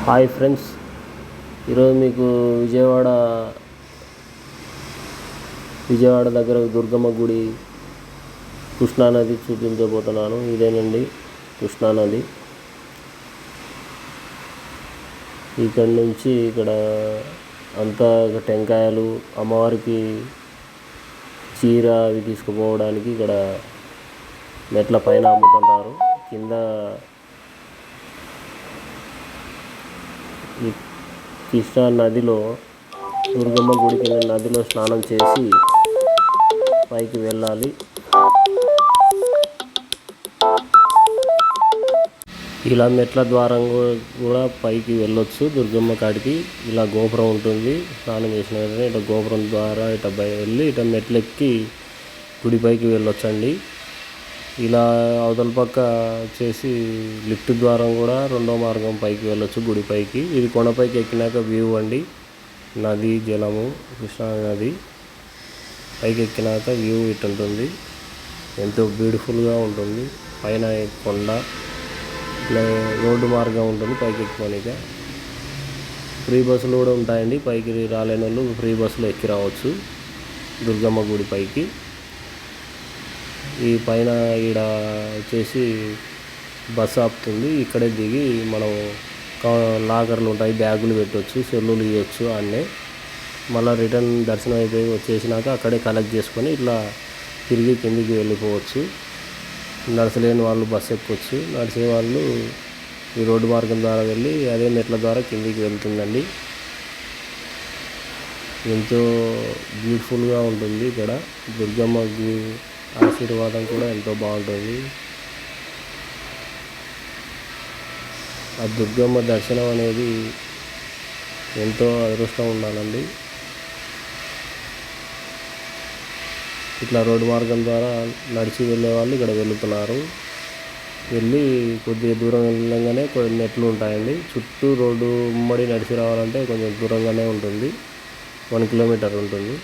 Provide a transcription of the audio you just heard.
Hi friends, ఈరోజు మీకు విజయవాడ దగ్గర దుర్గమ్మ గుడి, కృష్ణానది చూపించబోతున్నాను. ఇదేనండి కృష్ణానది. ఇక్కడ నుంచి ఇక్కడ అంతా టెంకాయలు, అమ్మవారికి చీర అవి తీసుకుపోవడానికి ఇక్కడ మెట్ల పైన అమ్ముతుంటారు. కింద ఈ కృష్ణా నదిలో, దుర్గమ్మ గుడి కింద నదిలో స్నానం చేసి పైకి వెళ్ళాలి. ఇలా మెట్ల ద్వారా కూడా పైకి వెళ్ళొచ్చు. దుర్గమ్మ కాడికి ఇలా గోపురం ఉంటుంది. స్నానం చేసిన వెంటనే ఇట్లా గోపురం ద్వారా ఇట్లా వెళ్ళి ఇట్లా మెట్లెక్కి గుడి పైకి వెళ్ళొచ్చండి. ఇలా అవతల పక్క వచ్చేసి లిఫ్ట్ ద్వారా కూడా రెండో మార్గం పైకి వెళ్ళొచ్చు గుడి పైకి. ఇది కొండపైకి ఎక్కినాక వ్యూ అండి. నది జలము, కృష్ణా నది పైకి ఎక్కినాక వ్యూ ఇటుంటుంది. ఎంతో బ్యూటిఫుల్గా ఉంటుంది. పైన కొండ, ఇట్లా రోడ్డు మార్గం ఉంటుంది పైకి ఎక్కిపోనిక. ఫ్రీ బస్సులు కూడా ఉంటాయండి. పైకి రాలేని వాళ్ళు ఫ్రీ బస్సులు ఎక్కి రావచ్చు దుర్గమ్మ గుడి పైకి. ఈ పైన ఈడ వచ్చేసి బస్సు ఆపుతుంది. ఇక్కడే దిగి మనం లాకర్లు ఉంటాయి, బ్యాగులు పెట్టవచ్చు, సెల్లులు ఇవ్వచ్చు. అన్నీ మళ్ళీ రిటర్న్ దర్శనం అయిపోయి వచ్చేసినాక అక్కడే కలెక్ట్ చేసుకొని ఇట్లా తిరిగి కిందికి వెళ్ళిపోవచ్చు. నడచలేని వాళ్ళు బస్సు ఎక్కొచ్చు. నడిచే వాళ్ళు ఈ రోడ్డు మార్గం ద్వారా వెళ్ళి అదే మెట్ల ద్వారా కిందికి వెళ్తుందండి. ఎంతో బ్యూటిఫుల్గా ఉంటుంది. ఇక్కడ దుర్గమ్మ ఆశీర్వాదం కూడా ఎంతో బాగుంటుంది. ఆ దుర్గమ్మ దర్శనం అనేది ఎంతో అదృష్టం ఉండాలండి. ఇట్లా రోడ్డు మార్గం ద్వారా నడిచి వెళ్ళే వాళ్ళు ఇక్కడ వెళుతున్నారు. వెళ్ళి కొద్దిగా దూరం వెళ్ళగానే కొన్ని మెట్లు ఉంటాయండి. చుట్టూ రోడ్డు ఉమ్మడి నడిచి రావాలంటే కొంచెం దూరంగానే ఉంటుంది. 1 కిలోమీటర్ ఉంటుంది.